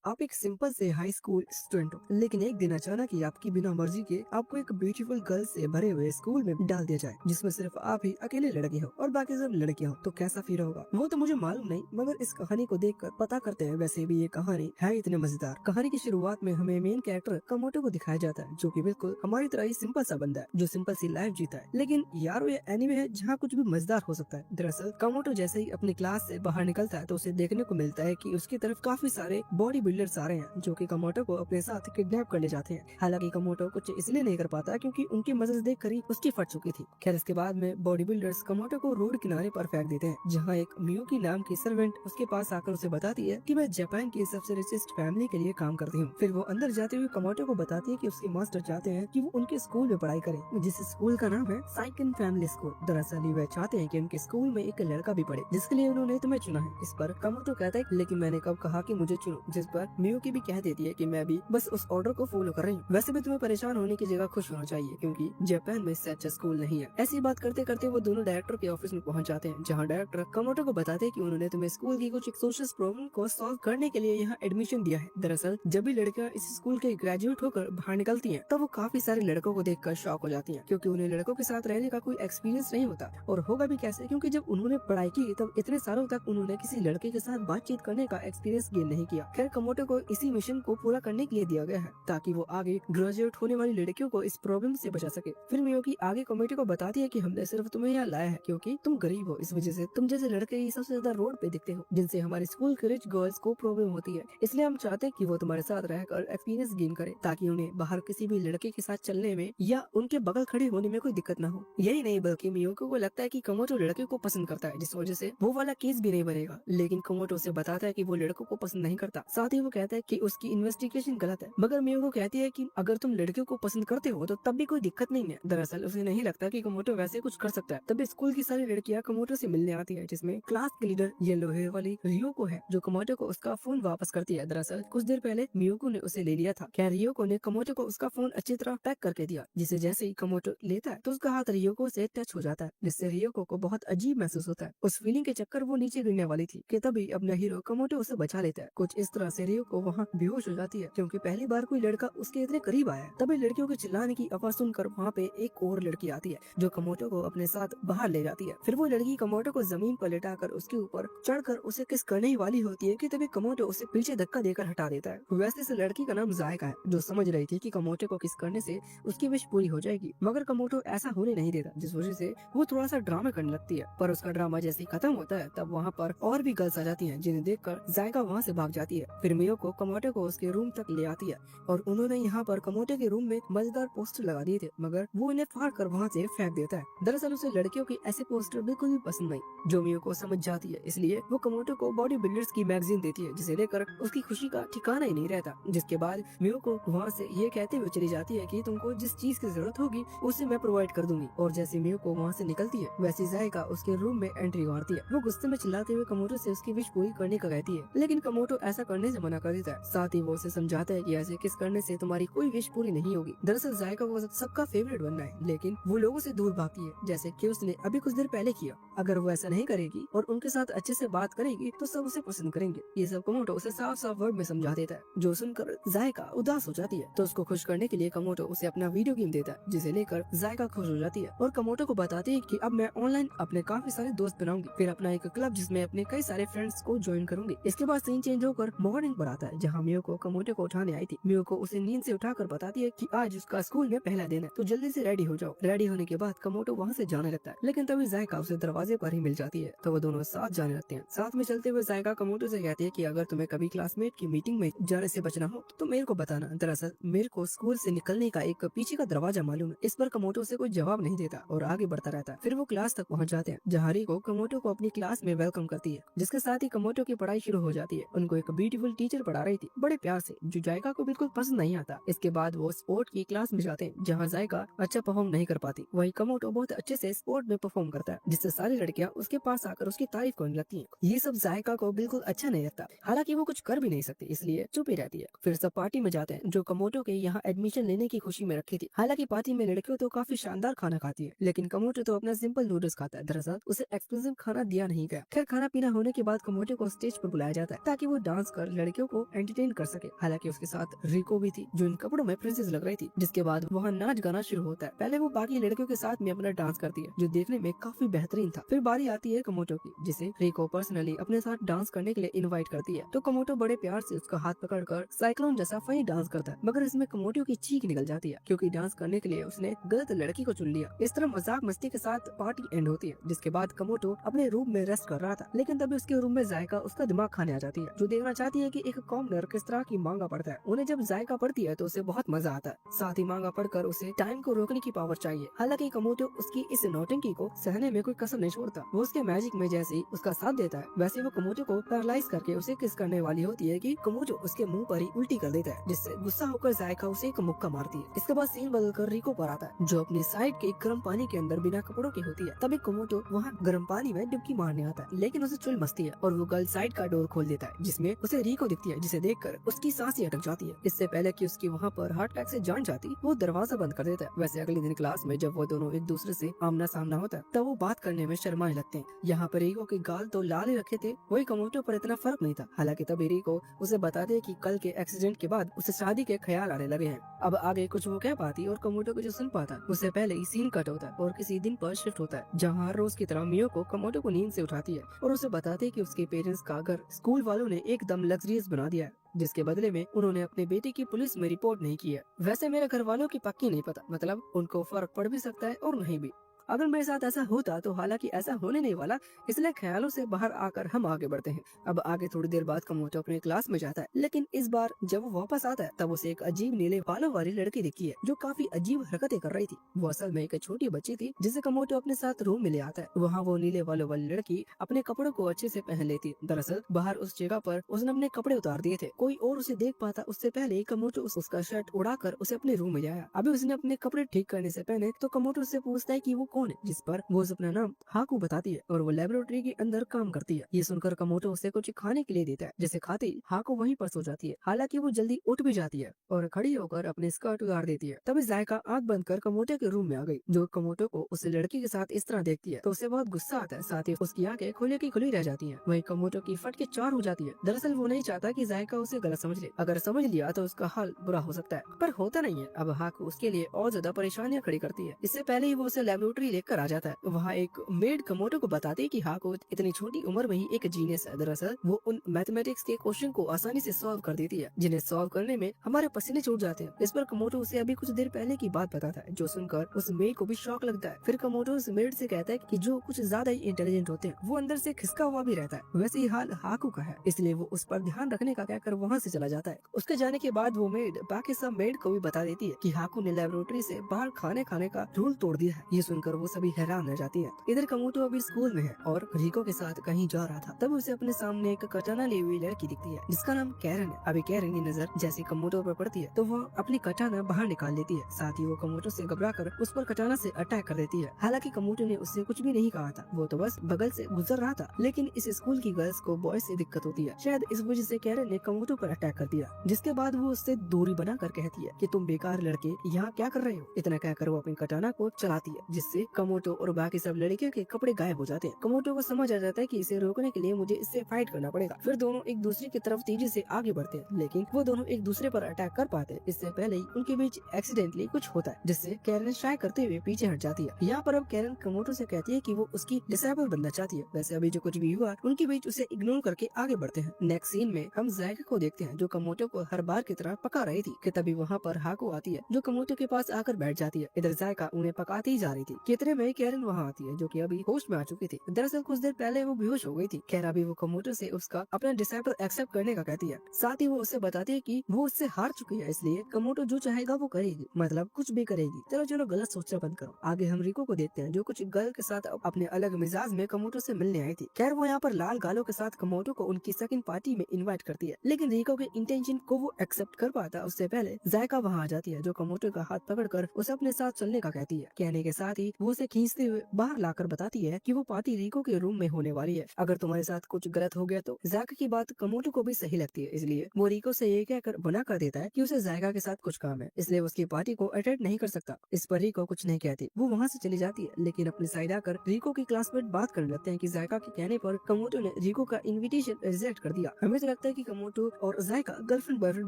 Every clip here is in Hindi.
आप एक सिंपल से हाई स्कूल स्टूडेंट हो, लेकिन एक दिन अचानक ही आपकी बिना मर्जी के आपको एक ब्यूटीफुल गर्ल से भरे हुए स्कूल में डाल दिया जाए, जिसमें सिर्फ आप ही अकेले लड़के हो और बाकी सब लड़कियां हो, तो कैसा फील होगा वो तो मुझे मालूम नहीं, मगर इस कहानी को देखकर पता करते हैं। वैसे भी ये कहानी है इतने मजेदार। कहानी की शुरुआत में हमें मेन कैरेक्टर कमोटो को दिखाया जाता है, जो कि बिल्कुल हमारी तरह ही सिंपल सा बंदा है, जो सिंपल सी लाइफ जीता है। लेकिन यार ये एनीमे है जहाँ कुछ भी मजेदार हो सकता है। दरअसल कमोटो जैसे ही अपनी क्लास से बाहर निकलता है तो उसे देखने को मिलता है कि उसकी तरफ काफी सारे बॉडी बिल्डर्स आ रहे हैं, जो कि कमोटो को अपने साथ किडनैप करने जाते हैं। हालांकि कमोटो कुछ इसलिए नहीं कर पाता क्योंकि उनकी मसल्स देखकर ही उसकी फट चुकी थी। खैर इसके बाद में बॉडी बिल्डर्स कमोटो को रोड किनारे पर फेंक देते हैं, जहाँ एक मियुकी नाम की सर्वेंट उसके पास आकर उसे बताती है कि मैं जापान की सबसे रिचेस्ट फैमिली के लिए काम करती हूँ। फिर वो अंदर जाते हुए कमोटो को बताती है कि उसके मास्टर चाहते हैं कि वो उनके स्कूल में पढ़ाई करे, जिस स्कूल का नाम है साइकिन फैमिली स्कूल। दरअसल वे चाहते हैं कि उनके स्कूल में एक लड़का भी पढ़े, जिसके लिए उन्होंने तुम्हें चुना है। इस पर कमोटो कहता है लेकिन मैंने कब कहा कि मुझे चुनो, जिस पर मियुकी भी कह देती है कि मैं भी बस उस ऑर्डर को फॉलो कर रही हूँ। वैसे भी तुम्हें परेशान होने की जगह खुश होना चाहिए, क्योंकि जापान में इससे अच्छा स्कूल नहीं है। ऐसी बात करते करते वो दोनों डायरेक्टर के ऑफिस में पहुंच जाते हैं, जहाँ डायरेक्टर कमोटो को बताते हैं कि उन्होंने तुम्हें स्कूल की कुछ सोशल प्रॉब्लम को सॉल्व करने के लिए यहाँ एडमिशन दिया है। दरअसल जब भी लड़कियां इस स्कूल के ग्रेजुएट होकर बाहर निकलती हैं, तब वो काफी सारे लड़कों को देखकर शॉक हो जाती हैं, क्योंकि उन्हें लड़कों के साथ रहने का कोई एक्सपीरियंस नहीं होता, और होगा भी कैसे, क्योंकि जब उन्होंने पढ़ाई की तब इतने सालों तक उन्होंने किसी लड़के के साथ बातचीत करने का एक्सपीरियंस गेन नहीं किया। खैर कमोटो को इसी मिशन को पूरा करने के लिए दिया गया है, ताकि वो आगे ग्रेजुएट होने वाली लड़कियों को इस प्रॉब्लम से बचा सके। फिर मियुकी आगे कमेटी को बताती है कि हमने सिर्फ तुम्हें यहाँ लाया है क्योंकि तुम गरीब हो, इस वजह से तुम जैसे लड़के ही सबसे ज्यादा रोड पे दिखते हो, जिनसे हमारे स्कूल के रिच गर्ल्स को प्रॉब्लम होती है। इसलिए हम चाहते हैं कि वो तुम्हारे साथ रहकर एक्सपीरियंस गेन करे, ताकि उन्हें बाहर किसी भी लड़के के साथ चलने में या उनके बगल खड़े होने में कोई दिक्कत ना हो। यही नहीं बल्कि मियुकी को लगता है कि कमोटो लड़के को पसंद करता है, जिस वजह से वो वाला केस भी नहीं बनेगा। लेकिन कमोटो उसे बताता है कि वो लड़कों को पसंद नहीं करता, साथ ही वो कहता है कि उसकी इन्वेस्टिगेशन गलत है। मगर मियुकी कहती है कि अगर तुम लड़कियों को पसंद करते हो तो तब भी कोई दिक्कत नहीं है। दरअसल उसे नहीं लगता कि कमोटो वैसे कुछ कर सकता है। तभी स्कूल की सारी लड़कियां कमोटो से मिलने आती है, जिसमें क्लास के लीडर येलो हेयर वाली रियोको है, जो कमोटो को उसका फोन वापस करती है। दरअसल कुछ देर पहले मियुकी ने उसे ले लिया था। खैर रियोको ने कमोटो को उसका फोन अच्छी तरह पैक करके दिया, जिसे जैसे ही कमोटो लेता है तो उसका हाथ रियोको से टच हो जाता है, जिससे रियोको को बहुत अजीब महसूस होता है। उस फीलिंग के चक्कर वो नीचे गिरने वाली थी कि तभी अपना हीरो कमोटो उसे बचा लेता है। कुछ इस तरह से रियोको वहाँ बेहोश हो जाती है, क्योंकि पहली बार कोई लड़का उसके इतने करीब आया है। तभी लड़कियों के चिल्लाने की आवाज सुनकर वहाँ पे एक और लड़की आती है, जो कमोटो को अपने साथ बाहर ले जाती है। फिर वो लड़की कमोटो को जमीन पर लेटाकर उसके ऊपर चढ़कर उसे किस करने ही वाली होती है कि तभी कमोटो उसे पीछे धक्का देकर हटा देता है। वैसे इस लड़की का नाम जायका है, जो समझ रही थी कि कमोटो को किस करने से उसकी विश पूरी हो जाएगी, मगर कमोटो ऐसा होने नहीं देता, जिस वजह से वो थोड़ा सा ड्रामा करने लगती है। पर उसका ड्रामा जैसे ही खत्म होता है तब वहाँ पर और भी गर्ल्स आ जाती हैं, जिन्हें देखकर जायका वहाँ से भाग जाती है। फिर मियुको कमोटो को उसके रूम तक ले आती है, और उन्होंने यहाँ पर कमोटो के रूम में मजेदार पोस्टर लगा दिए थे, मगर वो इन्हें फाड़ कर वहाँ से फेंक देता है। दरअसल उसे लड़कियों के ऐसे पोस्टर बिल्कुल भी पसंद नहीं, जो मियुको समझ जाती है। इसलिए वो कमोटो को बॉडी बिल्डर्स की मैगजीन देती है, जिसे लेकर उसकी खुशी का ठिकाना ही नहीं रहता। जिसके बाद मियुको वहाँ से ये कहते हुए चली जाती है कि तुमको जिस चीज की जरूरत होगी उसे मैं प्रोवाइड कर दूंगी। और जैसे मियुको वहाँ से निकलती है, वैसे जायका उसके रूम में एंट्री मारती है। वो गुस्से में चिल्लाते हुए कमोटो से उसकी विश पूरी करने का कहती है, लेकिन कमोटो ऐसा करने से मना कर देता है। साथ ही वो उसे समझाता है कि ऐसे किस करने से तुम्हारी कोई विश पूरी नहीं होगी। दरअसल जायका को सबका फेवरेट बनना है, लेकिन वो लोगों से दूर भागती है, जैसे कि उसने अभी कुछ देर पहले किया। अगर वो ऐसा नहीं करेगी और उनके साथ अच्छे से बात करेगी तो सब उसे पसंद करेंगे। ये सब कमोटो उसे साफ साफ वर्ड में समझा देता है, जो सुनकर जायका उदास हो जाती है। तो उसको खुश करने के लिए कमोटो उसे अपना वीडियो गेम देता है, जिसे लेकर जायका खुश हो जाती है और कमोटो को बताती है कि अब मैं ऑनलाइन अपने काफी सारे दोस्त बनाऊंगी, फिर अपना एक क्लब जिसमें अपने कई सारे फ्रेंड्स को ज्वाइन करूंगी। इसके बाद सीन चेंज होकर मॉर्निंग पर आता है, जहाँ मियुको कमोटो को उठाने आई थी। मियुको उसे नींद से उठाकर बताती है कि आज उसका स्कूल में पहला दिन है, तो जल्दी से रेडी हो जाओ। रेडी होने के बाद कमोटो वहाँ से जाने लगता है, लेकिन तभी जायका उसे दरवाजे पर ही मिल जाती है, तो वो दोनों साथ जाने लगते हैं। साथ में चलते हुए जायका कमोटो से कहती है कि अगर तुम्हें कभी क्लासमेट की मीटिंग में जाने से बचना हो तो मेरे को बताना। दरअसल मेरे को स्कूल से निकलने का एक पीछे का दरवाजा मालूम है। इस पर कमोटो से कोई जवाब नहीं देता और आगे बढ़ता रहता है। फिर वो क्लास तक पहुंच जाते हैं, जहाँ रिको कमोटो को अपनी क्लास में वेलकम करती है, जिसके साथ ही कमोटो की पढ़ाई शुरू हो जाती है। उनको एक ब्यूटीफुल टीचर पढ़ा रही थी, बड़े प्यार से, जो जायका को बिल्कुल पसंद नहीं आता। इसके बाद वो स्पोर्ट की क्लास में जाते हैं, जहाँ जायका अच्छा परफॉर्म नहीं कर पाती, वही कमोटो बहुत अच्छे से स्पोर्ट में परफॉर्म करता है, जिससे सारी लड़कियां उसके पास आकर उसकी तारीफ करने लगती हैं। ये सब जायका को बिल्कुल अच्छा नहीं लगता, हालांकि वो कुछ कर भी नहीं सकती, इसलिए चुप ही रहती है। फिर सब पार्टी में जाते हैं, जो कमोटो के यहाँ एडमिशन लेने की खुशी में रखी थी। हालांकि पार्टी में लड़कियों तो काफी शानदार खाना खाती है, लेकिन कमोटो तो अपना सिंपल नूडल्स खाता है। दरअसल उसे एक्सक्लूसिव खाना दिया नहीं गया। खैर खाना पीना होने के बाद कमोटो को स्टेज पर बुलाया जाता है, ताकि वो डांस कर लड़कियों को एंटरटेन कर सके। हालांकि उसके साथ रिको भी थी जो इन कपड़ों में प्रिंसेस लग रही थी। जिसके बाद वहाँ नाच गाना शुरू होता है। पहले वो बाकी लड़कियों के साथ में अपना डांस करती है जो देखने में काफी बेहतरीन था। फिर बारी आती है कमोटो की, जिसे रिको पर्सनली अपने साथ डांस करने के लिए इनवाइट करती है। तो कमोटो बड़े प्यार से उसका हाथ पकड़कर साइक्लोन जैसा फनी डांस करता है, मगर इसमें कमोटो की चीख निकल जाती है क्योंकि डांस करने के लिए उसने गलत लड़की को चुन लिया। इस तरह मजाक मस्ती के साथ पार्टी एंड होती है। जिसके बाद कमोटो अपने रूम में रेस्ट कर रहा था, लेकिन तभी उसके रूम में जायका उसका दिमाग खाने आ जाती है, जो देखना चाहती है कि एक कॉमनर किस तरह की मांगा पढ़ता है। उन्हें जब जायका पढ़ती है तो उसे बहुत मजा आता है। साथ ही मांगा पढ़कर उसे टाइम को रोकने की पावर चाहिए। हालांकि कमोटो उसकी इस नौटंकी को सहने में कोई कसर नहीं छोड़ता। वो उसके मैजिक में जैसे ही उसका साथ देता है, वैसे वो कमोटो को पैरालाइज करके उसे किस करने वाली होती है कि कमोटो उसके मुंह पर ही उल्टी कर देता है, जिससे गुस्सा होकर जायका उसे एक मुक्का मारती है। इसके बाद सीन बदलकर रिको पर आता है, जो अपनी साइड के गर्म पानी के अंदर बिना कपड़ों की होती है। तभी कमोटो वहाँ गर्म पानी में डुबकी मारने आता है, लेकिन उसे चुल मचती है और वो गर्ल साइड का डोर खोल देता है, जिसमें उसे रिको दिखती है, जिसे देखकर उसकी सांसें अटक जाती है। इससे पहले कि उसकी वहाँ पर हार्ट अटैक से जान जाती, वो दरवाजा बंद कर देता है। वैसे अगले दिन क्लास में जब वो दोनों एक दूसरे से आमना सामना होता है, तब वो बात करने में शर्माने लगते हैं। यहाँ पर रिको के गाल तो लाल ही रखे थे, वही कमोटो पर इतना फर्क नहीं था। हालांकि तब रिको उसे बताते हैं कि कल के एक्सीडेंट के बाद उसे शादी के ख्याल आने लगे हैं। अब आगे कुछ वो कह पाती और कमोटो को जो सुन पाता उससे पहले ही सीन कट होता है और किसी दिन पर शिफ्ट होता है, जहाँ हर रोज की तरह मियो को कमोटो को नींद से उठाती है और उसे बताते हैं कि उसके पेरेंट्स का घर स्कूल वालों ने एकदम लग्जरियस बना दिया है, जिसके बदले में उन्होंने अपने बेटे की पुलिस में रिपोर्ट नहीं की है। वैसे मेरे घर वालों की पक्की नहीं पता, मतलब उनको फर्क पड़ भी सकता है और नहीं भी। अगर मेरे साथ ऐसा होता तो हालांकि ऐसा होने नहीं वाला, इसलिए ख्यालों से बाहर आकर हम आगे बढ़ते हैं। अब आगे थोड़ी देर बाद कमोटो अपने क्लास में जाता है, लेकिन इस बार जब वो वापस आता है तब उसे एक अजीब नीले बालों वाली लड़की दिखती है जो काफी अजीब हरकतें कर रही थी। वो असल में एक छोटी बच्ची थी जिसे कमोटो अपने साथ रूम में ले आता है। वहाँ वो नीले बालों वाली लड़की अपने कपड़ों को अच्छे से पहन लेती। दरअसल बाहर उस जगह पर उसने अपने कपड़े उतार दिए थे, कोई और उसे देख पाता उससे पहले ही कमोटो उसका शर्ट उड़ाकर उसे अपने रूम में ले आया। अभी उसने अपने कपड़े ठीक करने से पहले तो कमोटो उससे पूछता है कि वो कौन है, जिस पर वो अपना नाम हाकू बताती है और वो लेबोरेटरी के अंदर काम करती है। ये सुनकर कमोटो उसे कुछ खाने के लिए देता है, जिसे खाते ही हाकू वहीं पर सो जाती है। हालांकि वो जल्दी उठ भी जाती है और खड़ी होकर अपने स्कर्ट उतार देती है। तभी जायका आंख बंद कर कमोटो के रूम में आ गई, जो कमोटो को उस लड़की के साथ इस तरह देखती है तो उसे बहुत गुस्सा आता है। साथ ही उसकी आंखें खुली की खुली रह जाती है। वही कमोटो की फट के चार हो जाती है। दरअसल वो नहीं चाहता कि जायका उसे गलत समझ ले, अगर समझ लिया तो उसका हाल बुरा हो सकता है, पर होता नहीं है। अब हाकू उसके लिए और ज्यादा परेशानियां खड़ी करती है। इससे पहले ही वो उसे लेबोरेटरी लेकर आ जाता है। वहाँ एक मेड कमोटो को बताती है कि हाकू इतनी छोटी उम्र में ही एक जीनियस है। दरअसल वो उन मैथमेटिक्स के क्वेश्चन को आसानी से सॉल्व कर देती है, जिन्हें सॉल्व करने में हमारे पसीने छूट जाते हैं। इस पर कमोटो उसे अभी कुछ देर पहले की बात बताता है, जो सुनकर उस मेड को भी शौक लगता है। फिर कमोटो उस मेड से कहता है कि जो कुछ ज्यादा ही इंटेलिजेंट होते हैं वो अंदर से खिसका हुआ भी रहता है। वैसे ही हाल हाकू का है, इसलिए वो उस पर ध्यान रखने का कहकर वहाँ से चला जाता है। उसके जाने के बाद वो मेड बाकी सब मेड को भी बता देती है कि हाकू ने लेबोरेटरी से बाहर खाने का रूल तोड़ दिया है। ये सुनकर वो सभी हैरान रह जाती है। इधर कमोटो अभी स्कूल में है और रिको के साथ कहीं जा रहा था, तब उसे अपने सामने एक कटाना ली हुई लड़की दिखती है जिसका नाम कैरन है। अभी कैरन की नजर जैसे कमोटो पर पड़ती है तो वो अपनी कटाना बाहर निकाल लेती है। साथ ही वो कमोटो से घबराकर उस पर कटाना से अटैक कर देती है। हालांकि कमोटो ने उससे कुछ भी नहीं कहा था, वो तो बस बगल से गुजर रहा था। लेकिन इस स्कूल की गर्ल्स को बॉयज से दिक्कत होती है, शायद इस वजह से कैरन ने कमोटो पर अटैक कर दिया। जिसके बाद वो उससे दूरी बनाकर कहती है कि तुम बेकार लड़के यहाँ क्या कर रहे हो। इतना कहकर वो अपनी कटाना को चलाती है, जिससे कमोटो और बाकी सब लड़कियों के कपड़े गायब हो जाते हैं। कमोटो को समझ आ जाता है कि इसे रोकने के लिए मुझे इससे फाइट करना पड़ेगा। फिर दोनों एक दूसरे की तरफ तेजी से आगे बढ़ते हैं, लेकिन वो दोनों एक दूसरे पर अटैक कर पाते हैं। इससे पहले ही उनके बीच एक्सीडेंटली कुछ होता है, जिससे कैरन ट्राई करते हुए पीछे हट जाती है। यहाँ पर अब कैरन कमोटो से कहती है कि वो उसकी डिसेबल बनना चाहती है। वैसे अभी जो कुछ भी हुआ उनके बीच उसे इग्नोर करके आगे बढ़ते हैं। नेक्स्ट सीन में हम जायका को देखते हैं, जो कमोटो को हर बार की तरह पका रही थी कि तभी वहाँ पर हाको आती है, जो कमोटो के पास आकर बैठ जाती है। इधर जायका उन्हें पकाती ही जा रही थी। कितने में कैरन वहाँ आती है, जो कि अभी होश में आ चुकी थी। दरअसल कुछ देर पहले वो बेहोश हो गई थी। खैर अभी वो कमोटो से उसका अपना डिसेबल एक्सेप्ट करने का कहती है। साथ ही वो उससे बताती है कि वो उससे हार चुकी है, इसलिए कमोटो जो चाहेगा वो करेगी, मतलब कुछ भी करेगी। चलो चलो गलत सोचना बंद करो। आगे हम रिको को देखते हैं, जो कुछ गर्ल के साथ अपने अलग मिजाज में कमोटो से मिलने आई थी। खैर वो यहाँ पर लाल गालों के साथ कमोटो को उनकी सेकंड पार्टी में इनवाइट करती है, लेकिन रिको के इंटेंशन को वो एक्सेप्ट कर पाता उससे पहले जायका वहाँ आ जाती है, जो कमोटो का हाथ पकड़कर उसे अपने साथ चलने का कहती है। कहने के साथ ही वो उसे खींचते हुए बाहर लाकर बताती है कि वो पार्टी रिको के रूम में होने वाली है। अगर तुम्हारे साथ कुछ गलत हो गया तो जायका की बात कमोटो को भी सही लगती है, इसलिए वो रिको से ये कहकर मना कर देता है कि उसे जायका के साथ कुछ काम है, इसलिए वो उसकी पार्टी को अटेंड नहीं कर सकता। इस पर रिको कुछ नहीं कहती, वो वहाँ से चली जाती है। लेकिन अपनी साइड आकर रिको की क्लासमेट बात करने लगते हैं कि जायका के कहने पर कमोटो ने रिको का इनविटेशन रिजेक्ट कर दिया। हमें तो लगता है कि कमोटो और जायका गर्लफ्रेंड बॉयफ्रेंड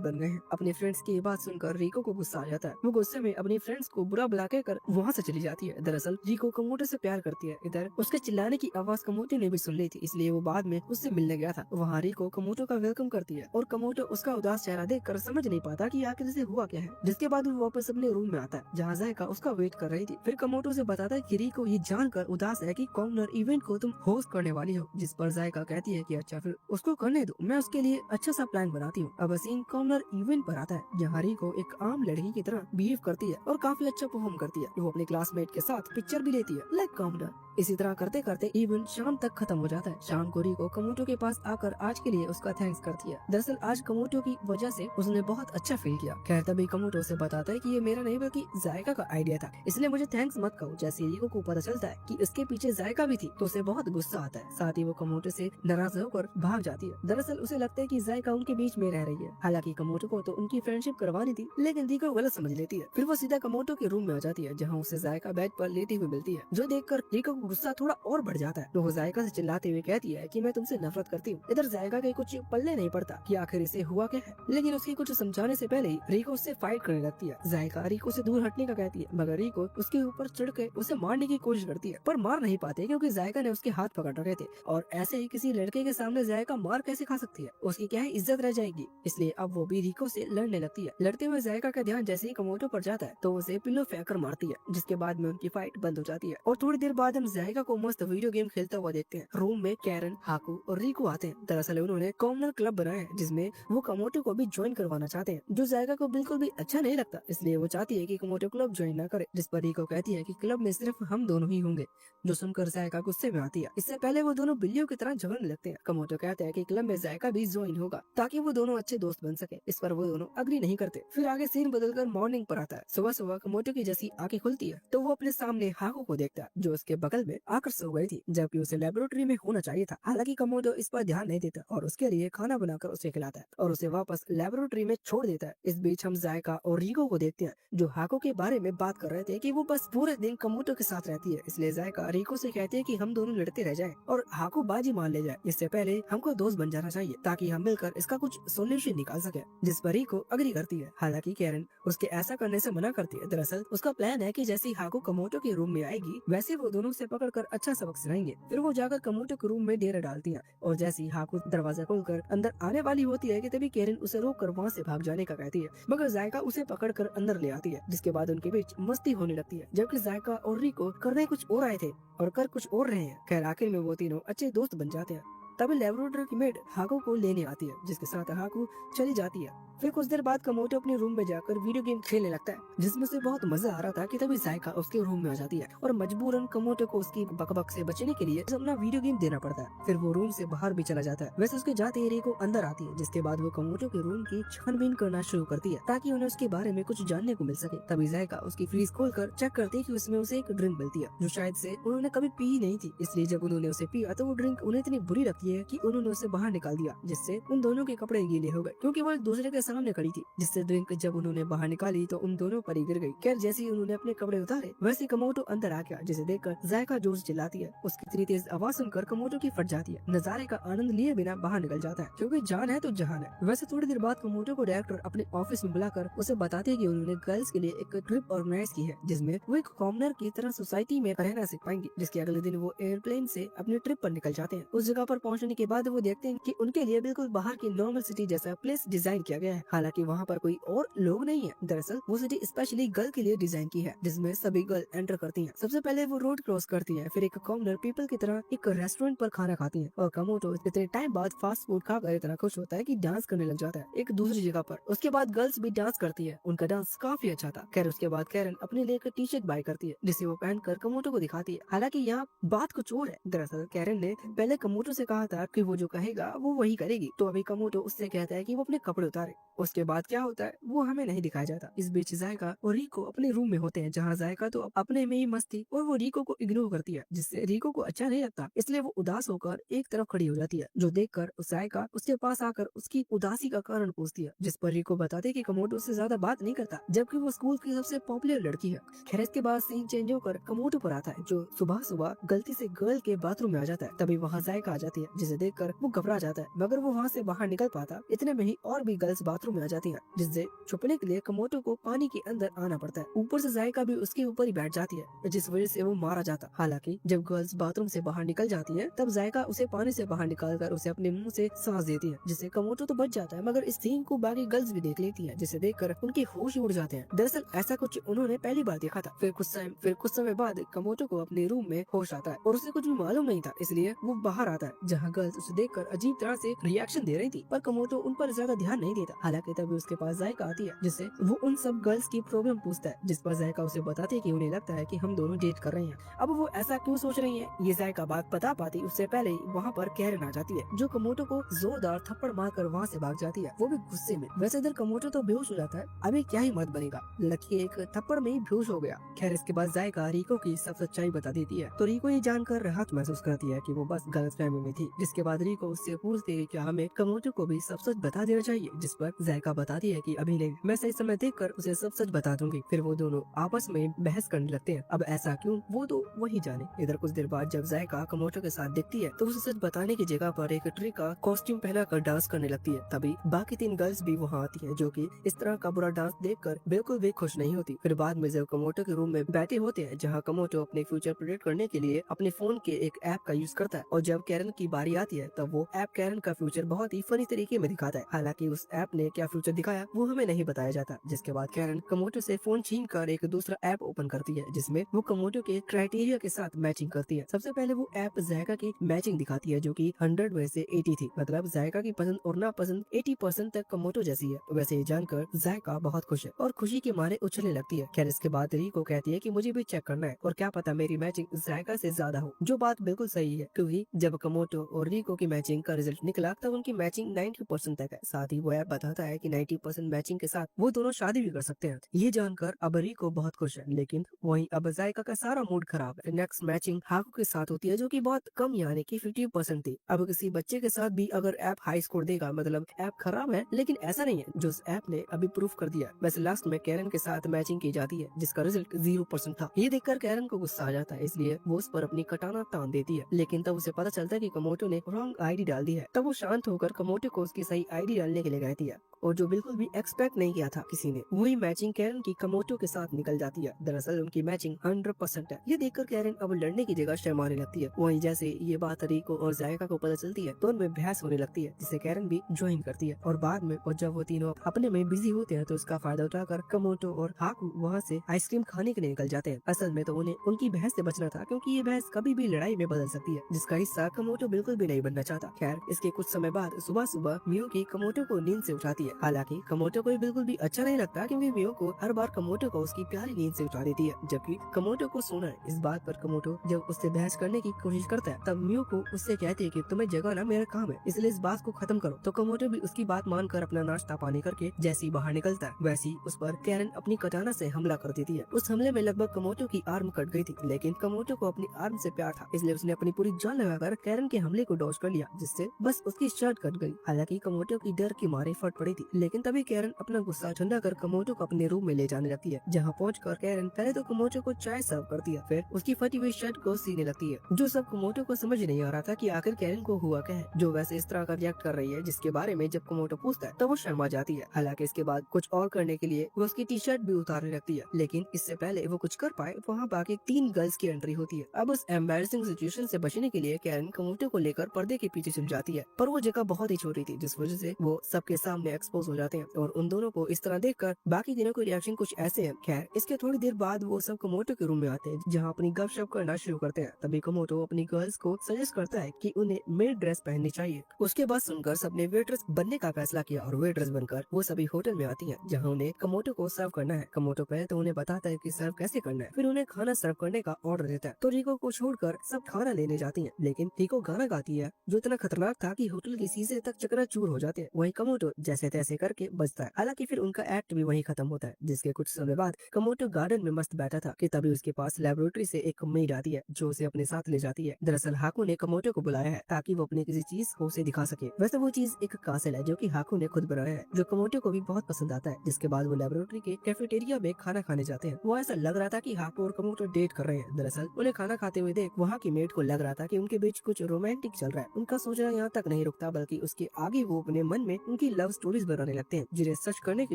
बन गए हैं। अपने फ्रेंड्स की बात सुनकर रिको को गुस्सा आ जाता है। वो गुस्से में अपनी फ्रेंड्स को बुरा भला कहकर वहाँ से चली जाती है। दरअसल रिको कमोटो से प्यार करती है। इधर उसके चिल्लाने की आवाज कमोटो ने भी सुन ली थी, इसलिए वो बाद में उससे मिलने गया था। वहाँ रिको कमोटो का वेलकम करती है और कमोटो उसका उदास चेहरा देखकर समझ नहीं पाता कि आखिर इसे हुआ क्या है। जिसके बाद वो वापस अपने रूम में आता है जहाँ जायका उसका वेट कर रही थी। फिर कमोटो से बताता है कि रिको ये जानकर उदास है कि कॉर्नर इवेंट को तुम होस्ट करने वाली हो। जिस पर जायका कहती है कि अच्छा फिर उसको करने दो, मैं उसके लिए अच्छा सा प्लान बनाती हूँ। अब सीन कॉर्नर इवेंट पर आता है जहाँ रिको एक आम लड़की की तरह बिहेव करती है और काफी अच्छा परफॉर्म करती है। वो अपने क्लासमेट के साथ पिक्चर भी लेती है लाइक कॉर्नर। इसी तरह करते करते इवेंट शाम तक खत्म हो जाता है। शाम को रिको कमोटो के पास आकर आज के लिए उसका थैंक्स करती है। दरअसल आज कमोटो की वजह से उसने बहुत अच्छा फील किया। खैर तभी कमोटो से बताता है कि ये मेरा नहीं बल्कि जायका का आइडिया था, इसलिए मुझे थैंक्स मत कहो। जैसे रिको को पता चलता है कि इसके पीछे जायका भी थी तो उसे बहुत गुस्सा आता है। साथ ही वो कमोटो से नाराज होकर भाग जाती है। दरअसल उसे लगता है कि जायका उनके बीच में रह रही है। हालांकि कमोटो को तो उनकी फ्रेंडशिप करवानी थी, लेकिन रिको गलत समझ लेती है। फिर वो सीधा कमोटो के रूम में आ जाती है जहाँ उसे जायका बेड पर लेटी हुई मिलती है, जो देखकर रिको को गुस्सा थोड़ा और बढ़ जाता है। तो वो जायका से चिल्लाते हुए कहती है कि मैं तुमसे नफरत करती हूँ। इधर जायका के कुछ पल्ले नहीं पड़ता कि आखिर इसे हुआ क्या है, लेकिन उसकी कुछ समझाने से पहले ही रिको उससे फाइट करने लगती है। जायका रिको से दूर हटने का कहती है, मगर रिको उसके ऊपर चढ़ के उसे मारने की कोशिश करती है, पर मार नहीं पाते क्योंकि जायका ने उसके हाथ पकड़ रखे थे। और ऐसे ही किसी लड़के के सामने जायका मार कैसे खा सकती है, उसकी क्या है इज्जत रह जाएगी। इसलिए अब वो भी रिको से लड़ने लगती है। लड़ते हुए जायका का ध्यान जैसे ही कमोटो पर जाता है तो उसे पिल्लो फेंक कर मारती है, जिसके बाद में उनकी फाइट बंद हो जाती है। और थोड़ी देर बाद हम जायका को मस्त वीडियो गेम खेलता हुआ देखते हैं। रूम में कैरन, हाकू और रिको आते हैं। दरअसल उन्होंने कॉमनर क्लब बनाया है जिसमें वो कमोटो को भी ज्वाइन करवाना चाहते हैं, जो जायका को बिल्कुल भी अच्छा नहीं लगता। इसलिए वो चाहती है कि कमोटो क्लब ज्वाइन ना करे, जिस पर रिको कहती है कि क्लब में सिर्फ हम दोनों ही होंगे, जो सुनकर जायका गुस्से में आती है। इससे पहले वो दोनों बिल्लियों की तरह झगड़ने लगते हैं। कमोटो कहते हैं कि क्लब में जायका भी ज्वाइन होगा ताकि वो दोनों अच्छे दोस्त बन सके। इस पर वो दोनों अग्री नहीं करते। फिर आगे सीन बदलकर मॉर्निंग पर आता है। सुबह सुबह कमोटो की जैसी आंखें खुलती है तो वो अपने सामने हाकू को देखता है, जो उसके बगल में आकर सो गई थी, जबकि उसे लेबोरेटरी में होना चाहिए था। हालांकि कमोटो इस पर ध्यान नहीं देता और उसके लिए खाना बनाकर उसे खिलाता है और उसे वापस लेबोरेटरी में छोड़ देता है। इस बीच हम जायका और रिको को देखते हैं, जो हाको के बारे में बात कर रहे थे कि वो बस पूरे दिन कमोटो के साथ रहती है। इसलिए जायका रिको से कहते हैं कि हम दोनों लड़ते रह जाएं और हाको बाजी मान ले जाए। इससे पहले हमको दोस्त बन जाना चाहिए ताकि हम मिलकर इसका कुछ सोल्यूशन निकाल सके, जिस पर रिको अग्री करती है। हालांकि कैरन उसके ऐसा करने से मना करती है। दरअसल उसका प्लान है कि जैसे ही हाको कमोटो के रूम में आएगी वैसे वो दोनों से पकड़कर अच्छा सबक सिखाएंगे। फिर वो जाकर कमोटो के रूम में डेरा डालती है और जैसे ही हाको दरवाजा खोलकर अंदर आने वाली होती है कि तभी कैरन उसे रोककर वहाँ से भाग जाने का कहती है, मगर जायका उसे पकड़कर अंदर ले आती है, जिसके बाद उनके बीच मस्ती होने लगती है। जबकि जायका और रिको करने कुछ और आए थे और कर कुछ और रहे हैं। खैर आखिर में वो तीनों अच्छे दोस्त बन जाते हैं। तभी लेबोरेटरी की मेड हाको को लेने आती है, जिसके साथ हाको चली जाती है। फिर कुछ देर बाद कमोटो अपने रूम में जाकर वीडियो गेम खेलने लगता है, जिसमें से बहुत मजा आ रहा था कि तभी जायका उसके रूम में आ जाती है और मजबूरन कमोटो को उसकी बकबक से बचने के लिए अपना वीडियो गेम देना पड़ता है। फिर वो रूम से बाहर भी चला जाता है। वैसे उसके जाते ही रिको अंदर आती है, जिसके बाद वो कमोटो के रूम की छानबीन करना शुरू करती है ताकि उन्हें उसके बारे में कुछ जानने को मिल सके। तभी जायका उसकी फ्रीज खोलकर चेक करती है कि उसमें उसे एक ड्रिंक मिलती है, जो शायद से उन्होंने कभी पी ही नहीं थी। इसलिए जब उन्होंने उसे पिया तो वो ड्रिंक उन्हें इतनी बुरी लगती है कि उन्होंने उसे बाहर निकाल दिया, जिससे उन दोनों के कपड़े गीले हो गए क्योंकि वो एक दूसरे के सामने खड़ी थी। जिससे ड्रिंक जब उन्होंने बाहर निकाली तो उन दोनों पर ही गिर गई। खैर जैसे ही उन्होंने अपने कपड़े उतारे वैसे कमोटो अंदर आ गया, जिसे देखकर जायका जोर से चिल्लाती है। उसकी इतनी तेज आवाज सुनकर कमोटो की फट जाती है। नजारे का आनंद लिए बिना बाहर निकल जाता है, क्योंकि जान है तो जहान है। वैसे थोड़ी देर बाद कमोटो को डायरेक्टर अपने ऑफिस में बुलाकर उसे बताते हैं कि उन्होंने गर्ल्स के लिए एक ट्रिप ऑर्गेनाइज की है, जिसमें वो एक कॉमनर की तरह सोसाइटी में रहना सीख पाएंगे। जिसके अगले दिन वो एयरप्लेन से अपने ट्रिप पर निकल जाते हैं। उस जगह पर पहुंचने के बाद वो देखते हैं कि उनके लिए बिल्कुल बाहर की नॉर्मल सिटी जैसा प्लेस डिजाइन किया गया है। हालांकि वहाँ पर कोई और लोग नहीं है। दरअसल वो सिटी स्पेशली गर्ल के लिए डिजाइन की है, जिसमें सभी गर्ल एंटर करती हैं। सबसे पहले वो रोड क्रॉस करती है, फिर एक कॉमनर पीपल की तरह एक रेस्टोरेंट पर खाना खाती है और कमोटो इतने टाइम बाद फास्ट फूड खाकर इतना खुश होता है कि डांस करने लग जाता है एक दूसरी जगह पर। उसके बाद गर्ल्स भी डांस करती है। उनका डांस काफी अच्छा था। खैर उसके बाद कैरन अपने लिए एक टी शर्ट बाय करती है, जिसे वो पहनकर कमोटो को दिखाती है। हालांकि यहाँ बात कुछ और है। दरअसल कैरन ने पहले कमोटो से कहा था कि वो जो कहेगा वो वही करेगी, तो अभी कमोटो उससे कहता है कि वो अपने कपड़े उतारे। उसके बाद क्या होता है वो हमें नहीं दिखाया जाता। इस बीच जायका और रिको अपने रूम में होते हैं, जहाँ जायका तो अपने में ही मस्ती और वो रिको को इग्नोर करती है, जिससे रिको को अच्छा नहीं लगता। इसलिए वो उदास होकर एक तरफ खड़ी हो जाती है, जो देखकर जायका उसके पास आकर उसकी उदासी का कारण पूछती है, जिस पर रिको बताते हैं कि कमोटो उससे ज्यादा बात नहीं करता, जबकि वो स्कूल की सबसे पॉपुलर लड़की है। खैर इसके बाद सीन चेंज होकर कमोटो पर आता है, जो सुबह सुबह गलती से गर्ल के बाथरूम में आ जाता है। तभी वहाँ जायका आ जाती है, जिसे देखकर वो घबरा जाता है, मगर वो वहाँ से बाहर निकल पाता। इतने में ही और भी गर्ल्स बाथरूम में आ जाती हैं, जिससे छुपने के लिए कमोटो को पानी के अंदर आना पड़ता है। ऊपर से जायका भी उसके ऊपर ही बैठ जाती है, जिस वजह से वो मारा जाता। हालांकि जब गर्ल्स बाथरूम से बाहर निकल जाती है, तब जायका उसे पानी से बाहर निकालकर उसे अपने मुंह से सांस देती है, जिससे कमोटो तो बच जाता है, मगर इस सीन को बाकी गर्ल्स भी देख लेती है, जिसे देखकर उनके होश उड़ जाते हैं। दरअसल ऐसा कुछ उन्होंने पहली बार देखा था। फिर कुछ समय बाद कमोटो को अपने रूम में होश आता है और उसे कुछ भी मालूम नहीं था, इसलिए वो बाहर आता है, जहाँ गर्ल्स उसे देखकर अजीब तरह से रिएक्शन दे रही थी, पर कमोटो उन पर ज्यादा ध्यान नहीं देता। हालांकि तभी उसके पास जायका आती है, जिससे वो उन सब गर्ल्स की प्रॉब्लम पूछता है, जिस पर जायका उसे बताती है कि उन्हें लगता है कि हम दोनों डेट कर रहे हैं। अब वो ऐसा क्यों सोच रही है, ये जायका बात बता पाती उससे पहले ही वहाँ पर कैरन आ जाती है, जो कमोटो को जोरदार थप्पड़ मारकर वहाँ से भाग जाती है, वो भी गुस्से में। वैसे इधर कमोटो तो बेहोश हो जाता है, अभी क्या ही मत बनेगा, लड़की एक थप्पड़ में ही बेहोश हो गया। खैर इसके बाद जायका रिको की सब सच्चाई बता देती है, तो रिको ये जानकर राहत महसूस करती है कि वो बस गलतफहमी में थी। जिसके बाद रिको उससे पूछती है कि हमें कमोटो को भी सब सच बता देना चाहिए, जिस पर जायका बताती है कि अभी नहीं, मैं सही समय देखकर उसे सब सच बता दूंगी। फिर वो दोनों आपस में बहस करने लगते हैं। अब ऐसा क्यों, वो तो वही जाने। इधर कुछ देर बाद जब जायका कमोटो के साथ दिखती है, तो उसे सच बताने की जगह पर एक ट्री का कॉस्ट्यूम पहनाकर डांस करने लगती है। तभी बाकी 3 गर्ल्स भी वहाँ आती हैं, जो कि इस तरह का बुरा डांस देखकर बिल्कुल भी खुश नहीं होती। फिर बाद में जब कमोटो के रूम में बैठे होते हैं, जहाँ कमोटो अपने फ्यूचर प्रेडिक्ट करने के लिए अपने फोन के एक ऐप का यूज करता है, और जब कैरन की बारी आती है, तब वो ऐप कैरन का फ्यूचर बहुत ही फनी तरीके में दिखाता है। हालांकि उस ऐप ने क्या फ्यूचर दिखाया वो हमें नहीं बताया जाता। जिसके बाद कैरन कमोटो से फोन छीन कर एक दूसरा ऐप ओपन करती है, जिसमें वो कमोटो के क्राइटेरिया के साथ मैचिंग करती है। सबसे पहले वो ऐप जायका की मैचिंग दिखाती है, जो कि 100 में से 80 थी, मतलब जायका की पसंद और नापसंद 80% तक कमोटो जैसी है। वैसे ये जानकर जायका बहुत खुश है और खुशी के मारे उछलने लगती है। खैर इसके बाद रिको कहती है कि मुझे भी चेक करना है, और क्या पता मेरी मैचिंग जायका से ज्यादा हो, जो बात बिल्कुल सही है, क्योंकि जब कमोटो और रिको की मैचिंग का रिजल्ट निकला तब उनकी मैचिंग 90% तक है। साथ ही वो ऐप बताता है कि 90% मैचिंग के साथ वो दोनों शादी भी कर सकते हैं। ये जानकर अब रिको बहुत खुश है, लेकिन वहीं अब जायका का सारा मूड खराब है। नेक्स्ट मैचिंग हाकू के साथ होती है, जो कि बहुत कम यानी कि 50% थी। अब किसी बच्चे के साथ भी अगर ऐप हाई स्कोर देगा, मतलब ऐप खराब है, लेकिन ऐसा नहीं है, जो इस ऐप ने अभी प्रूफ कर दिया। वैसे लास्ट में कैरन के साथ मैचिंग की जाती है, जिसका रिजल्ट 0% था। ये देखकर कैरन को गुस्सा आ जाता है, इसलिए वो उस पर अपनी कटाना तान देती है, लेकिन तब उसे पता चलता है कि कमोटो ने रॉन्ग आईडी डाल दी है। तब वो शांत होकर कमोटो को उसकी सही आईडी डालने के लिए कहती है, और जो बिल्कुल भी एक्सपेक्ट नहीं किया था किसी ने, वही मैचिंग कैरन की कमोटो के साथ निकल जाती है। दरअसल उनकी मैचिंग 100% है। ये देखकर कैरन अब लड़ने की जगह शर्माने लगती है। वहीं जैसे ये बात रिको और जायका को पता चलती है, तो उनमें बहस होने लगती है, जिसे कैरन भी ज्वाइन करती है। और बाद में और जब वो तीनों अपने में बिजी होते हैं, तो उसका फायदा उठाकर कमोटो और हाकू वहाँ से आइसक्रीम खाने के लिए निकल जाते हैं। असल में तो उन्हें उनकी बहस से बचना था, क्योंकि ये बहस कभी भी लड़ाई में बदल सकती है, जिसका हिस्सा कमोटो बिल्कुल भी नहीं बनना चाहता। खैर इसके कुछ समय बाद सुबह सुबह मियुकी कमोटो को नींद से उठाती है। हालांकि कमोटो को बिल्कुल भी अच्छा नहीं लगता, क्योंकि मियो को हर बार कमोटो को उसकी प्यारी नींद से उठा देती है, जबकि कमोटो को सोना है। इस बात पर कमोटो जब उससे बहस करने की कोशिश करता है, तब मियो को उससे कहती है कि तुम्हें जगाना मेरा काम है, इसलिए इस बात को खत्म करो। तो कमोटो भी उसकी बात मानकर अपना नाश्ता पानी करके जैसे ही बाहर निकलता है, वैसे ही उस पर कैरन अपनी कटाना से हमला कर देती है। उस हमले में लगभग कमोटो की आर्म कट गई थी, लेकिन कमोटो को अपनी आर्म से प्यार था, इसलिए उसने अपनी पूरी जान लगाकर कैरन के हमले को डॉज कर लिया, जिससे बस उसकी शर्ट कट गई। हालांकि कमोटो की डर की मारे फट पड़ी थी, लेकिन तभी कैरन अपना गुस्सा ठंडा कर कमोटो को अपने रूम में ले जाने लगती है, जहाँ पहुंचकर कैरन पहले तो कमोटो को चाय सर्व करती है, फिर उसकी फटी हुई शर्ट को सीने लगती है, जो सब कमोटो को समझ नहीं आ रहा था कि आखिर कैरन को हुआ क्या है, जो वैसे इस तरह का रिएक्ट कर रही है, जिसके बारे में जब कमोटो पूछता है तो वो शर्मा जाती है। हालांकि इसके बाद कुछ और करने के लिए वो उसकी टी शर्ट भी उतारने लगती है, लेकिन इससे पहले वो कुछ कर पाए वहाँ बाकी 3 गर्ल्स की एंट्री होती है। अब उस एम्बैरेसिंग सिचुएशन से बचने के लिए कैरन कमोटो को लेकर पर्दे के पीछे छिप जाती है, पर वो जगह बहुत ही छोटी थी, जिस वजह से वो सबके सामने एक्सपोज हो जाते हैं, और उन दोनों को इस तरह देखकर बाकी तीनों के रिएक्शन कुछ ऐसे हैं। खैर इसके थोड़ी देर बाद वो सब कमोटो के रूम में आते हैं, जहाँ अपनी गपशप करना शुरू करते हैं। तभी कमोटो अपनी गर्ल्स को सजेस्ट करता है कि उन्हें मेड ड्रेस पहननी चाहिए। उसके बाद सुनकर सबने वेट्रेस बनने का फैसला किया, और वेट्रेस बनकर वो सभी होटल में आती हैं, जहाँ उन्हें कमोटो को सर्व करना है। कमोटो पहले तो उन्हें बताता है कि सर्व कैसे करना है, फिर उन्हें खाना सर्व करने का ऑर्डर देता है। तो रिको को छोड़कर सब खाना लेने जाती हैं, लेकिन रिको गाना गाती है, जो इतना खतरनाक था कि होटल के शीशे तक चकनाचूर हो जाते हैं। वहीं कमोटो जैसे कैसे करके बचता है। हालांकि फिर उनका एक्ट भी वहीं खत्म होता है, जिसके कुछ समय बाद कमोटो गार्डन में मस्त बैठा था कि तभी उसके पास लेबोरेटरी से एक मेड आती है जो उसे अपने साथ ले जाती है। दरअसल हाकू ने कमोटो को बुलाया है ताकि वो अपनी किसी चीज को उसे दिखा सके। वैसे वो चीज एक कासल है जो कि हाकू ने खुद बनाया है, जो कमोटो को भी बहुत पसंद आता है। जिसके बाद वो लेबोरेटरी के कैफेटेरिया में खाना खाने जाते हैं। वो ऐसा लग रहा था कि हाकू और कमोटो डेट कर रहे हैं। दरअसल उन्हें खाना खाते हुए देख वहाँ की मेड को लग रहा था कि उनके बीच कुछ रोमांटिक चल रहा है। उनका सोचना यहाँ तक नहीं रुकता, बल्कि उसके आगे वो अपने मन में उनकी लव स्टोरीज बनाने लगते हैं, जिन्हें सच करने के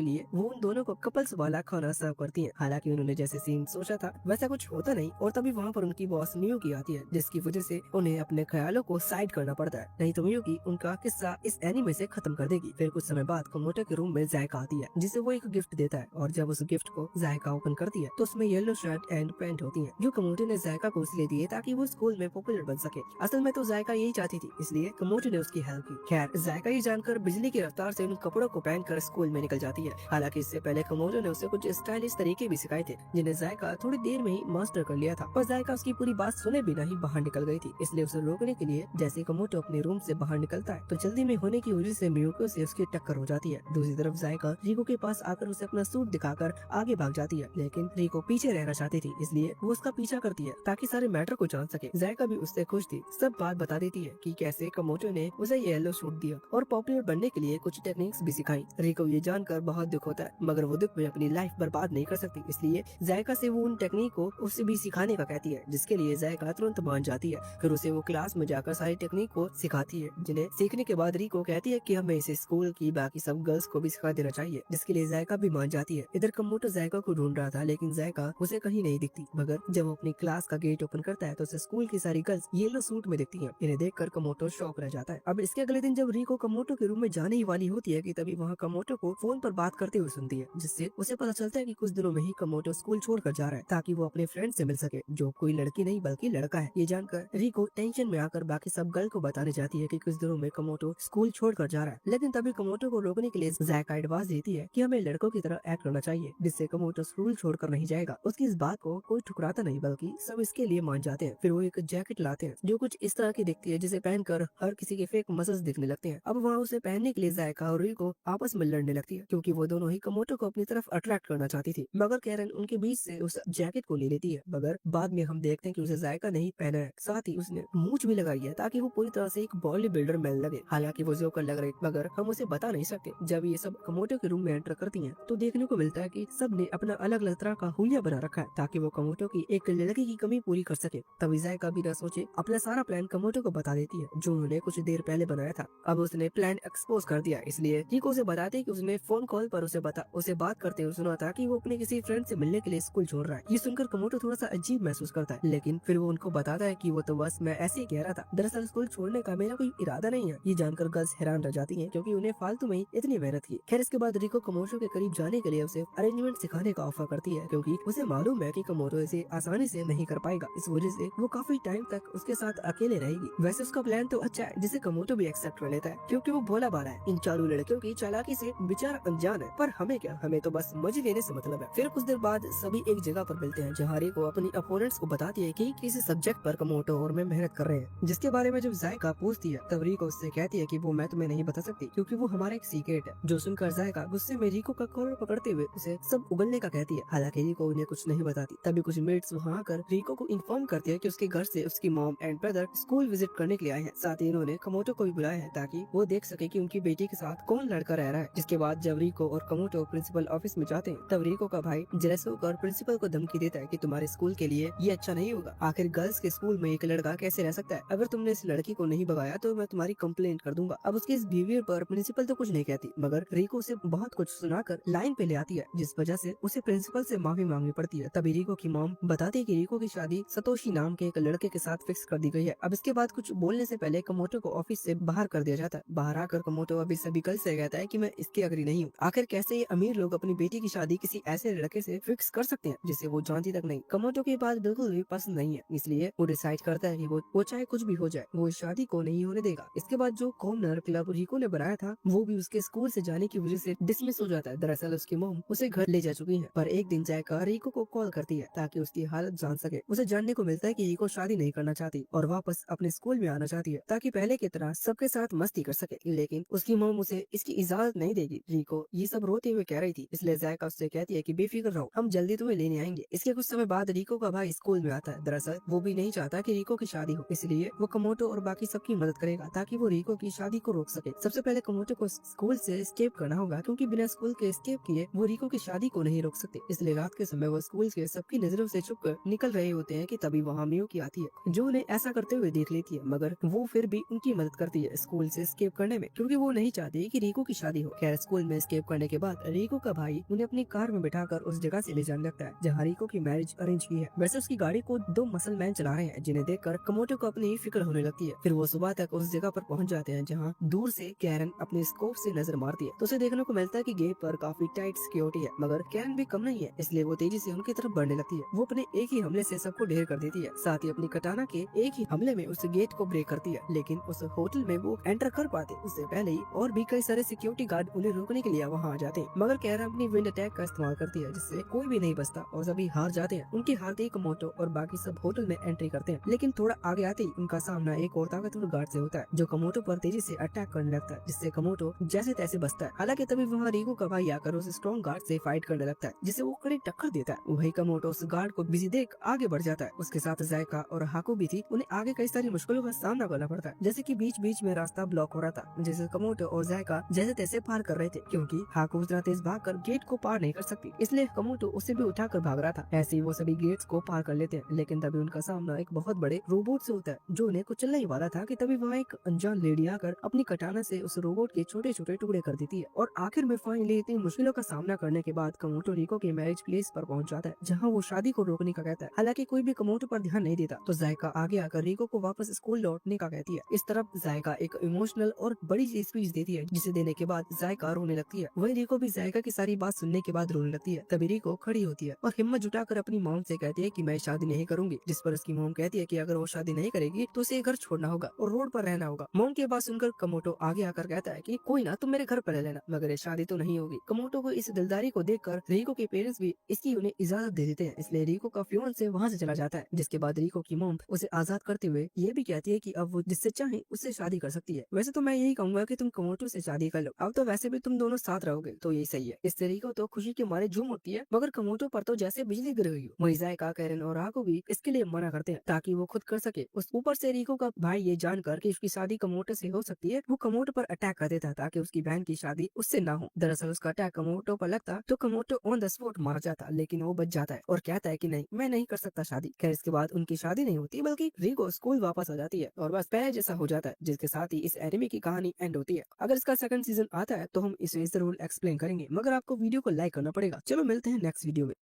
लिए वो उन दोनों को कपल्स वाला खाना सर्व करती है। हालांकि उन्होंने जैसे सीन सोचा था वैसा कुछ होता नहीं, और तभी वहाँ पर उनकी बॉस मियुकी आती है, जिसकी वजह से उन्हें अपने ख्यालों को साइड करना पड़ता है, नहीं तो मियुकी उनका किस्सा इस एनीमे से खत्म कर देगी। फिर कुछ समय बाद कमोटो के रूम में जायका आती है, जिसे वो एक गिफ्ट देता है, और जब उस गिफ्ट को जायका ओपन करती है तो उसमें येलो शर्ट एंड पैंट होती है, जो कमोटो ने जायका को इसलिए दिए ताकि वो स्कूल में पॉपुलर बन सके। असल में तो जायका यही चाहती थी, इसलिए कमोटो ने उसकी हेल्प की। खैर जायका ये जानकर बिजली की रफ्तार से उन कपड़ों को पहनकर स्कूल में निकल जाती है। हालांकि इससे पहले कमोटो ने उसे कुछ स्टाइलिश तरीके भी सिखाए थे, जिन्हें जायका थोड़ी देर में ही मास्टर कर लिया था। पर जायका उसकी पूरी बात सुने बिना ही बाहर निकल गई थी, इसलिए उसे रोकने के लिए जैसे कमोटो अपने रूम से बाहर निकलता है तो जल्दी में होने की वजह से मियुको से उसकी टक्कर हो जाती है। दूसरी तरफ जायका रिको के पास आकर उसे अपना सूट दिखाकर आगे भाग जाती है, लेकिन रिको पीछे रहना चाहती थी, इसलिए वो उसका पीछा करती है ताकि सारे मैटर को जान सके। जायका भी उससे खुश थी, सब बात बता देती है कि कैसे कमोटो ने उसे येलो सूट दिया और पॉपुलर बनने के लिए कुछ टेक्निक्स भी सिखाई। रिको ये जानकर बहुत दुख होता है, मगर वो दुख में अपनी लाइफ बर्बाद नहीं कर सकती, इसलिए जायका से वो उन टेक्निक को उसे भी सिखाने का कहती है, जिसके लिए जायका तुरंत मान जाती है। फिर उसे वो क्लास में जाकर सारी टेक्निक को सिखाती है, जिन्हें सीखने के बाद रिको कहती है कि हमें इसे स्कूल की बाकी सब गर्ल्स को भी सिखा देना चाहिए, जिसके लिए जायका भी मान जाती है। इधर कमोटो जायका को ढूंढ रहा था, लेकिन जायका उसे कहीं नहीं दिखती, मगर जब वो अपनी क्लास का गेट ओपन करता है तो उसे स्कूल की सारी गर्ल्स येलो सूट में दिखती हैं। इन्हें देखकर कमोटो शॉक रह जाता है। अब इसके अगले दिन जब रिको कमोटो के रूम में जाने ही वाली होती है कि तभी वहाँ कमोटो को फोन पर बात करते हुए सुनती है, जिससे उसे पता चलता है कि कुछ दिनों में ही कमोटो स्कूल छोड़कर जा रहा है ताकि वो अपने फ्रेंड से मिल सके, जो कोई लड़की नहीं बल्कि लड़का है। ये जानकर रिको टेंशन में आकर बाकी सब गर्ल को बताने जाती है कि कुछ दिनों में कमोटो स्कूल छोड़कर जा रहा है, लेकिन तभी कमोटो को रोकने के लिए जायका एडवाइस देती है कि हमें लड़कों की तरह एक्ट करना चाहिए, जिससे कमोटो स्कूल छोड़कर नहीं जाएगा। उसकी इस बात को कोई ठुकराता नहीं, बल्कि सब इसके लिए मान जाते हैं। फिर वो एक जैकेट लाते हैं जो कुछ इस तरह की दिखती है, जिसे पहनकर हर किसी के फेक मसल्स दिखने लगते हैं। अब वहाँ उसे पहनने के लिए जायका और रिको आपस में लड़ने लगती है, क्योंकि वो दोनों ही कमोटो को अपनी तरफ अट्रैक्ट करना चाहती थी, मगर कैरन उनके बीच से उस जैकेट को ले लेती है। मगर बाद में हम देखते हैं कि उसे जायका नहीं पहना है, साथ ही उसने मूंछ भी लगाई है ताकि वो पूरी तरह से एक बॉडी बिल्डर मैन लगे। हालांकि वो जोकर लग रही, मगर हम उसे बता नहीं सकते। जब ये सब कमोटो के रूम में एंटर करती हैं, तो देखने को मिलता है कि सब ने अपना अलग अलग तरह का हुलिया बना रखा है ताकि वो कमोटो की एक लड़की की कमी पूरी कर सके। तभी जायका बिना सोचे अपना सारा प्लान कमोटो को बता देती है, जो उन्होंने कुछ देर पहले बनाया था। अब उसने प्लान एक्सपोज कर दिया, इसलिए रिको उसे बताते कि उसने फोन कॉल पर उसे बात करते हुए सुना था कि वो अपने किसी फ्रेंड से मिलने के लिए स्कूल छोड़ रहा है। ये सुनकर कमोटो थोड़ा सा अजीब महसूस करता है, लेकिन फिर वो उनको बताता है कि वो तो बस मैं ऐसे ही कह रहा था, दरअसल स्कूल छोड़ने का मेरा कोई इरादा नहीं है। ये जानकर गर्ल्स हैरान रह जाती हैं, क्योंकि उन्हें फालतू में ही इतनी मेहनत की। खैर इसके बाद रिको कमोटो के करीब जाने के लिए उसे अरेंजमेंट सिखाने का ऑफर करती है, क्योंकि उसे मालूम है कि कमोटो इसे आसानी से नहीं कर पाएगा। इस वजह से वो काफी टाइम तक उसके साथ अकेले रहेगी। वैसे उसका प्लान तो अच्छा है, जिसे कमोटो भी एक्सेप्ट कर लेता है, क्योंकि वो भोला भाला है। इन चालू लड़कियों की चालाकी से बेचारा अनजान है, पर हमें क्या, हमें तो बस मजे लेने से मतलब है। फिर कुछ देर बाद सभी एक जगह पर मिलते हैं, जहाँ रिको अपनी अपोनेंट्स को बताती है कि किसी सब्जेक्ट पर कमोटो और मैं मेहनत कर रहे हैं, जिसके बारे में जब जायका पूछती है तब रिको उससे कहती है कि वो मैं तुम्हें नहीं बता सकती, क्योंकि वो हमारा एक सीक्रेट है। जो सुनकर जायका गुस्से में रिको का कॉलर पकड़ते हुए उसे सब उगलने का कहती है। हालांकि रिको उन्हें कुछ नहीं बताती। तभी कुछ मेट्स वहाँ आकर रिको को इन्फॉर्म करती है कि उसके घर से उसकी mom and brother school visit करने के लिए आए हैं। साथ ही इन्होंने कमोटो को भी बुलाया है ताकि वो देख सके कि उनकी बेटी के साथ कौन लड़का रह रहा है। जिसके बाद जब रिको और कमोटो प्रिंसिपल ऑफिस में जाते हैं, तब रिको का भाई जेलस होकर प्रिंसिपल को धमकी देता है कि तुम्हारे स्कूल के लिए ये अच्छा नहीं होगा। आखिर गर्ल्स के स्कूल में एक लड़का कैसे रह सकता है? अगर तुमने इस लड़की को नहीं भगाया तो मैं तुम्हारी कंप्लेंट कर दूंगा। अब उसके इस बिहेवियर पर प्रिंसिपल तो कुछ नहीं कहती, मगर रिको उसे बहुत कुछ सुनाकर लाइन पे ले आती है, जिस वजह से उसे प्रिंसिपल से माफी मांगनी पड़ती है। तभी रिको की मॉम बताती है कि रिको की शादी सतोशी नाम के एक लड़के के साथ फिक्स कर दी गई है। अब इसके बाद कुछ बोलने से पहले कमोटो को ऑफिस से बाहर कर दिया जाता है। बाहर आकर कमोटो अभी सभी गर्ल्स से कहता है कि मैं इसके अग्री नहीं हूँ। आखिर कैसे ये अमीर लोग अपनी बेटी की शादी किसी ऐसे लड़के से फिक्स कर सकते हैं जिसे वो जानती तक नहीं। कमोटो की बात बिल्कुल भी पसंद नहीं है, इसलिए वो डिसाइड करता है कि वो चाहे कुछ भी हो जाए, वो इस शादी को नहीं होने देगा। इसके बाद जो कॉर्नर क्लब रिको ने बनाया था, वो भी उसके स्कूल से जाने की वजह से डिसमिस हो जाता है। दरअसल उसकी मॉम उसे घर ले जा चुकी है, पर एक दिन जायका रिको को कॉल करती है ताकि उसकी हालत जान सके। उसे जानने को मिलता है कि रिको शादी नहीं करना चाहती और वापस अपने स्कूल में आना चाहती है, ताकि पहले की तरह सबके साथ मस्ती कर सके। लेकिन उसकी मॉम उसे इसकी उसकी इजाजत नहीं देगी। रिको ये सब रोते हुए कह रही थी, इसलिए जायका उससे कहती है कि बेफिक्र रहो, हम जल्दी तुम्हें लेने आएंगे। इसके कुछ समय बाद रिको का भाई स्कूल में आता है। दरअसल वो भी नहीं चाहता कि रिको की शादी हो, इसलिए वो कमोटो और बाकी सबकी मदद करेगा ताकि वो रिको की शादी को रोक सके। सबसे पहले कमोटो को स्कूल से एस्केप करना होगा, क्योंकि बिना स्कूल के एस्केप किए वो रिको की शादी को नहीं रोक सकते। इसलिए रात के समय वो स्कूल के सबकी नजरों से छुप कर निकल रहे होते हैं कि तभी वहाँ मियुकी आती है, जो उन्हें ऐसा करते हुए देख लेती है, मगर वो फिर भी उनकी मदद करती है स्कूल से एस्केप करने में, क्योंकि वो नहीं चाहती कि रिको की शादी हो। खैर स्कूल में एस्केप करने के बाद रिको का भाई उन्हें अपनी कार में बिठाकर उस जगह से ले जाने लगता है जहाँ रिको की मैरिज अरेंज की है। वैसे उसकी गाड़ी को दो मसल मैन चला रहे हैं, जिन्हें देखकर कमोटो को अपनी फिक्र होने लगती है। फिर वो सुबह तक उस जगह पर पहुंच जाते हैं जहाँ दूर से कैरन अपने स्कोप से नजर मारती है, तो उसे देखने को मिलता है कि गेट पर काफी टाइट सिक्योरिटी है, मगर कैरन भी कम नहीं है, इसलिए वो तेजी से उनकी तरफ बढ़ने लगती है। वो अपने एक ही हमले से सबको ढेर कर देती है, साथ ही अपनी कटाना के एक ही हमले में उस गेट को ब्रेक करती है। लेकिन उस होटल में वो एंटर कर पाते उससे पहले ही और भी कई सारे सिक्योरिटी गार्ड उन्हें रोकने के लिए वहाँ आ जाते हैं, मगर कैरन अपनी विंड अटैक का इस्तेमाल करती है, जिससे कोई भी नहीं बचता और सभी हार जाते हैं। उनके हारते ही कमोटो और बाकी सब होटल में एंट्री करते हैं, लेकिन थोड़ा आगे आते ही उनका सामना एक और ताकतवर गार्ड से होता है, जो कमोटो पर तेजी से अटैक करने लगता है, जिससे कमोटो जैसे तैसे बचता है। हालांकि तभी वहाँ रिको का भाई आकर उस स्ट्रॉन्ग गार्ड से फाइट करने लगता है, जिसे वो कड़ी टक्कर देता है। वही कमोटो उस गार्ड को बिजी देख आगे बढ़ जाता है। उसके साथ जायका और हाको भी थी। उन्हें आगे कई सारी मुश्किलों का सामना करना पड़ता है, जैसे कि बीच बीच में रास्ता ब्लॉक हो रहा था, जिसे कमोटो और जायका जैसे तैसे पार कर रहे थे, क्योंकि हाको उतना तेज भागकर गेट को पार नहीं कर सकती, इसलिए कमोटो उसे भी उठाकर भाग रहा था। ऐसे ही वो सभी गेट्स को पार कर लेते हैं, लेकिन तभी उनका सामना एक बहुत बड़े रोबोट से होता है, जो उन्हें कुचलने ही वाला था कि तभी वहाँ एक अनजान लेडी आकर अपनी कटाना से उस रोबोट के छोटे छोटे टुकड़े कर देती है। और आखिर में फाइनली इतनी मुश्किलों का सामना करने के बाद कमोटो रिको के मैरिज प्लेस पर पहुंच जाता है, जहाँ वो शादी को रोकने का कहता है। हालांकि कोई भी कमोटो पर ध्यान नहीं देता, तो जायका आगे आकर रिको को वापस स्कूल लौटने का कहती है। इस तरफ जायका एक इमोशनल और बड़ी स्पीच देती है, जिसे देने के बाद जायका रोने लगती है। वही रिको भी जायका की सारी बात सुनने के बाद रोने लगती है। तभी रिको खड़ी होती है और हिम्मत जुटाकर अपनी मॉम से कहती है कि मैं शादी नहीं करूंगी, जिस पर उसकी मॉम कहती है कि अगर वो शादी नहीं करेगी तो उसे घर छोड़ना होगा और रोड पर रहना होगा। मॉम की बात सुनकर कमोटो आगे आकर कहता है कि कोई ना, तुम मेरे घर पर रह लेना, मगर ये शादी तो नहीं होगी। कमोटो को इस दिलदारी को देखकर रिको के पेरेंट्स भी इसकी उन्हें इजाजत दे देते हैं, इसलिए रिको का फियांसे वहाँ से चला जाता है। जिसके बाद रिको की मॉम उसे आजाद करते हुए ये भी कहती है कि अब वो जिससे चाहे उससे शादी कर सकती है। वैसे तो मैं यही कहूंगा कि तुम कमोटो से शादी कर लो, अब तो वैसे भी तुम दोनों साथ रहोगे तो यही सही है। इससे रिको तो खुशी के मारे झूम उठती है, मगर कमोटो पर तो जैसे बिजली गिर गई हो। वही जायका, कैरन और आको भी इसके लिए मना करते हैं ताकि वो खुद कर सके। उस ऊपर से रिको का भाई ये जानकर कि उसकी शादी कमोटो से हो सकती है, वो कमोटो पर अटैक कर देता ताकि उसकी बहन की शादी उससे ना हो। दरअसल उसका अटैक कमोटो पर लगता तो कमोटो ऑन द स्पॉट मार जाता, लेकिन वो बच जाता है और कहता है कि नहीं, मैं नहीं कर सकता शादी। खैर इसके बाद उनकी शादी नहीं होती, बल्कि रिको स्कूल वापस आ जाती है और बस पहले जैसा हो जाता है, जिसके साथ ही इस एनिमे की कहानी एंड होती है। अगर इसका सेकंड सीजन आता है तो हम इसे जरूर एक्सप्लेन करेंगे, मगर आपको वीडियो को लाइक करना पड़ेगा। चलो मिलते हैं नेक्स्ट वीडियो में।